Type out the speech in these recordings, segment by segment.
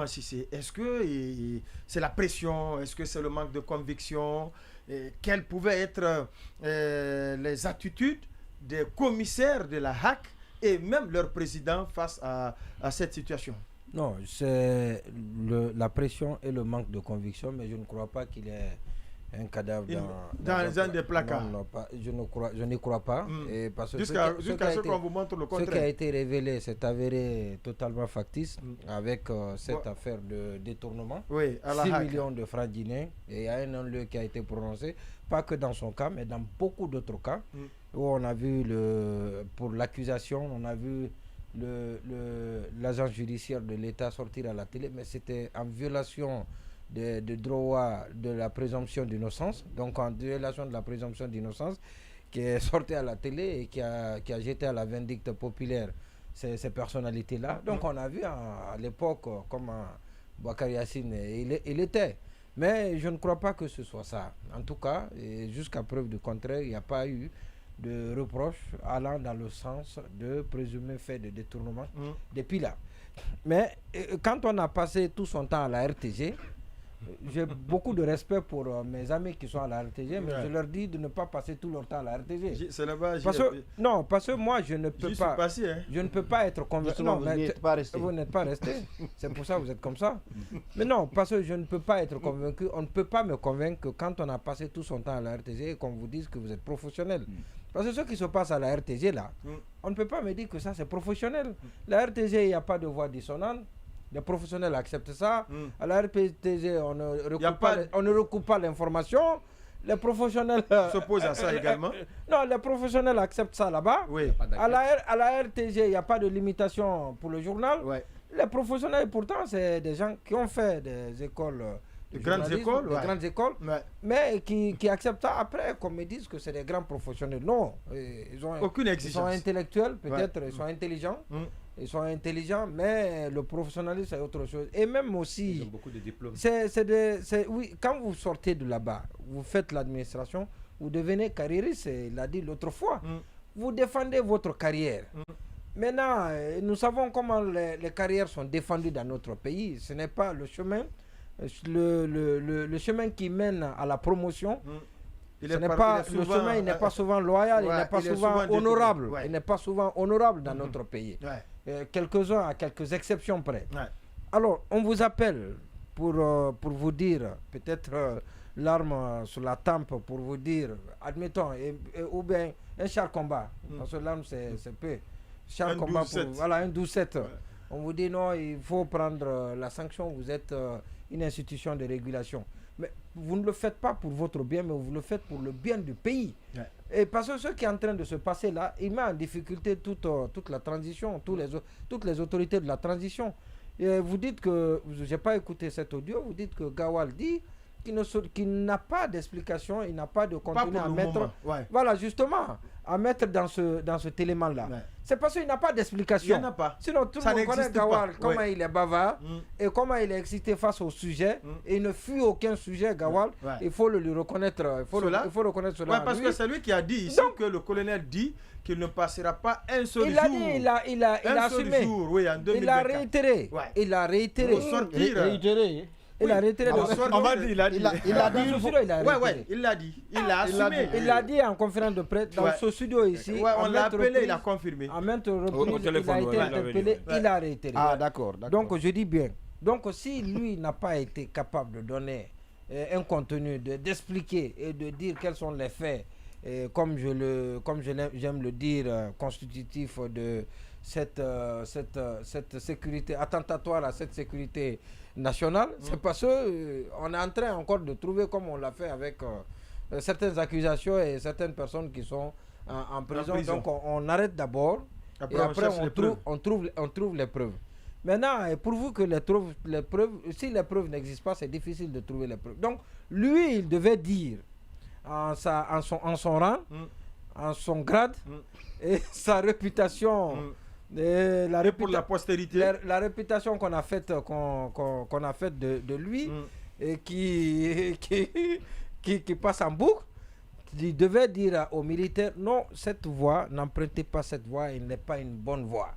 Maman Cissé, est-ce que c'est la pression, est-ce que c'est le manque de conviction, quelles pouvaient être les attitudes des commissaires de la HAC et même leur président face à cette situation? Non, c'est la pression et le manque de conviction, mais je ne crois pas qu'il y ait un cadavre dans un des placards. Non, je n'y crois pas. Et parce que jusqu'à ce qu'on vous montre le contraire. Ce qui a été révélé s'est avéré totalement factice avec cette affaire de détournement. Oui, à la 6 HAC. millions de francs guinéens, et il y a un non-lieu qui a été prononcé, pas que dans son cas, mais dans beaucoup d'autres cas, où on a vu, pour l'accusation, on a vu l'agent judiciaire de l'État sortir à la télé, mais c'était en violation de droit de la présomption d'innocence, donc en violation de la présomption d'innocence, qui est sorti à la télé et qui a jeté à la vindicte populaire ces personnalités-là. Donc on a vu à l'époque comment Boubacar Yassine il était. Mais je ne crois pas que ce soit ça. En tout cas, jusqu'à preuve du contraire, il n'y a pas eu de reproches allant dans le sens de présumer fait de détournement depuis là. Mais quand on a passé tout son temps à la RTG, j'ai beaucoup de respect pour mes amis qui sont à la RTG, mais je leur dis de ne pas passer tout leur temps à la RTG. C'est là-bas. Parce que moi, je ne peux pas. Passé, hein. Je ne peux pas être convaincu. Non, vous n'êtes pas resté. Vous n'êtes pas resté. C'est pour ça que vous êtes comme ça. Mais non, parce que je ne peux pas être convaincu. On ne peut pas me convaincre que quand on a passé tout son temps à la RTG, qu'on vous dise que vous êtes professionnel. Parce que ce qui se passe à la RTG là, on ne peut pas me dire que ça c'est professionnel. La RTG, il n'y a pas de voix dissonante. Les professionnels acceptent ça. À la RTG, on ne recoupe pas l'information. Les professionnels s'opposent à ça également. Non, les professionnels acceptent ça là-bas. Oui. À la RTG, il n'y a pas de limitation pour le journal. Ouais. Les professionnels, pourtant, c'est des gens qui ont fait des écoles. De grandes écoles, mais qui acceptent ça après, qu'on me dise que c'est des grands professionnels. Non, aucune exigence. Ils sont intellectuels, peut-être, ils sont intelligents. Ils sont intelligents, mais le professionnalisme, c'est autre chose. Et même aussi, ils ont beaucoup de diplômes. Oui, quand vous sortez de là-bas, vous faites l'administration, vous devenez carriériste, il l'a dit l'autre fois. Vous défendez votre carrière. Maintenant, nous savons comment les carrières sont défendues dans notre pays. Ce n'est pas le chemin. Le chemin qui mène à la promotion, le chemin il n'est pas souvent loyal, il n'est pas souvent honorable. Il n'est pas souvent honorable dans notre pays. Quelques-uns à quelques exceptions près. Alors, on vous appelle pour vous dire, peut-être l'arme sur la tempe pour vous dire, admettons, ou bien un char combat, parce que l'arme c'est peu. Char combat, voilà, un 12-7. On vous dit non, il faut prendre la sanction, vous êtes une institution de régulation. Mais vous ne le faites pas pour votre bien, mais vous le faites pour le bien du pays. Et parce que ce qui est en train de se passer là, il met en difficulté toute la transition, toutes les autorités de la transition. Et vous dites que, je n'ai pas écouté cet audio, vous dites que Gawal dit qu'il n'a pas d'explication, il n'a pas de contenu à mettre. Voilà, justement, à mettre dans cet élément-là. C'est parce qu'il n'a pas d'explication. Il n'y en a pas. Sinon, tout le monde connaît Gawal, comment il est bavard et comment il est excité face au sujet. Et il ne fuit aucun sujet, Gawal. Il faut lui reconnaître. Il faut reconnaître cela. Parce que c'est lui qui a dit ici que le colonel dit qu'il ne passera pas un seul jour. Il a assumé. En 2024. Il a réitéré. Il a réitéré. Il a réitéré. On va dire, il a dit. Il a dit. Il a assumé. Il l'a dit en conférence de presse dans ce studio ici. On l'a appelé, il a confirmé. En maintes reprises, il a été interpellé, il a réitéré. Ah, d'accord. Donc, je dis bien. Donc, si lui n'a pas été capable de donner un contenu, d'expliquer et de dire quels sont les faits, comme j'aime le dire, constitutifs de cette sécurité, attentatoire à cette sécurité nationale, c'est parce qu'on est en train encore de trouver, comme on l'a fait avec certaines accusations et certaines personnes qui sont en prison. Donc on arrête d'abord et après on trouve les preuves. Maintenant, pourvu que les preuves, si les preuves n'existent pas, c'est difficile de trouver les preuves. Donc lui, il devait dire en son rang, en son grade et sa réputation. Pour la postérité, la réputation qu'on a faite de lui et qui passe en boucle, il devait dire aux militaires non, cette voie, n'empruntez pas cette voie, il n'est pas une bonne voie.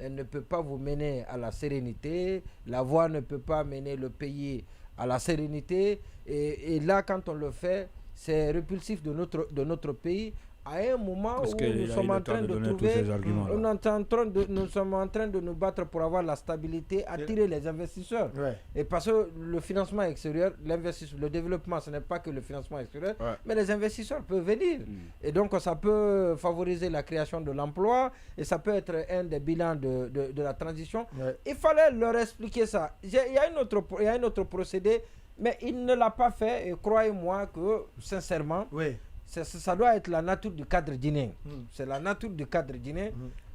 elle ne peut pas vous mener à la sérénité. La voie ne peut pas mener le pays à la sérénité. Et là, quand on le fait, c'est répulsif de notre pays. À un moment où nous sommes en train de trouver, nous sommes en train de nous battre pour avoir la stabilité, attirer les investisseurs. Ouais. Et parce que le financement extérieur, le développement, ce n'est pas que le financement extérieur, mais les investisseurs peuvent venir. Et donc, ça peut favoriser la création de l'emploi et ça peut être un des bilans de la transition. Ouais. Il fallait leur expliquer ça. Il y a un autre procédé, mais il ne l'a pas fait. Et croyez-moi que, sincèrement, ça doit être la nature du cadre guinéen. C'est la nature du cadre guinéen.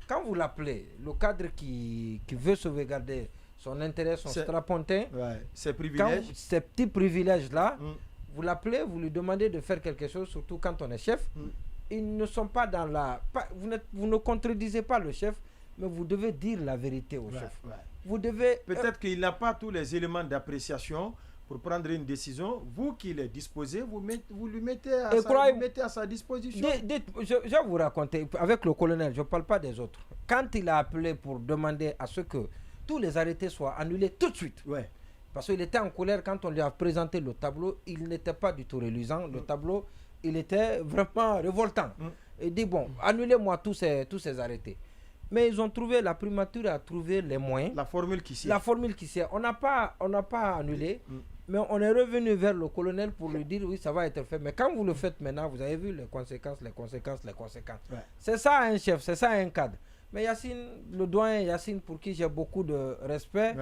Quand vous l'appelez, le cadre qui veut sauvegarder son intérêt, son strapontin, ces privilèges, ces petits privilèges-là, vous l'appelez, vous lui demandez de faire quelque chose, surtout quand on est chef. Ils ne sont pas dans la... Vous ne contredisez pas le chef, mais vous devez dire la vérité au chef. Vous devez... Peut-être qu'il n'a pas tous les éléments d'appréciation pour prendre une décision. Vous qui les disposez, vous lui mettez à sa disposition. Je vais vous raconter, avec le colonel, je ne parle pas des autres. Quand il a appelé pour demander à ce que tous les arrêtés soient annulés tout de suite, parce qu'il était en colère quand on lui a présenté le tableau, il n'était pas du tout reluisant. Le tableau, il était vraiment révoltant. Il dit, bon, annulez-moi tous ces arrêtés. Mais ils ont trouvé, la primature a trouvé les moyens. La formule qui sied. La formule qui sied. On n'a pas annulé, mais on est revenu vers le colonel pour lui dire, oui, ça va être fait. Mais quand vous le faites maintenant, vous avez vu les conséquences. C'est ça un chef, c'est ça un cadre. Mais Yacine, le doyen Yacine, pour qui j'ai beaucoup de respect,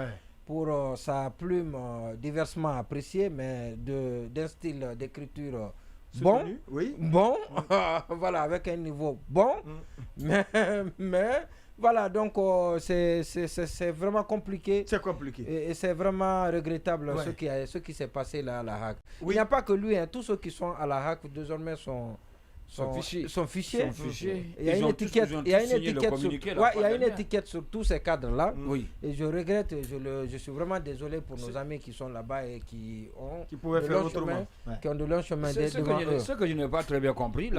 pour sa plume diversement appréciée, mais d'un style d'écriture bon, voilà, avec un niveau bon, mais voilà, donc c'est vraiment compliqué. C'est compliqué. Et c'est vraiment regrettable ce qui s'est passé là à la HAC. Il n'y a pas que lui, tous ceux qui sont à la HAC désormais sont fichés. Il y a une étiquette sur tous ces cadres-là. Et je regrette, je suis vraiment désolé pour nos amis qui sont là-bas et qui pouvaient faire autrement. Qui ont de longs chemins devant eux. Ce que je n'ai pas très bien compris,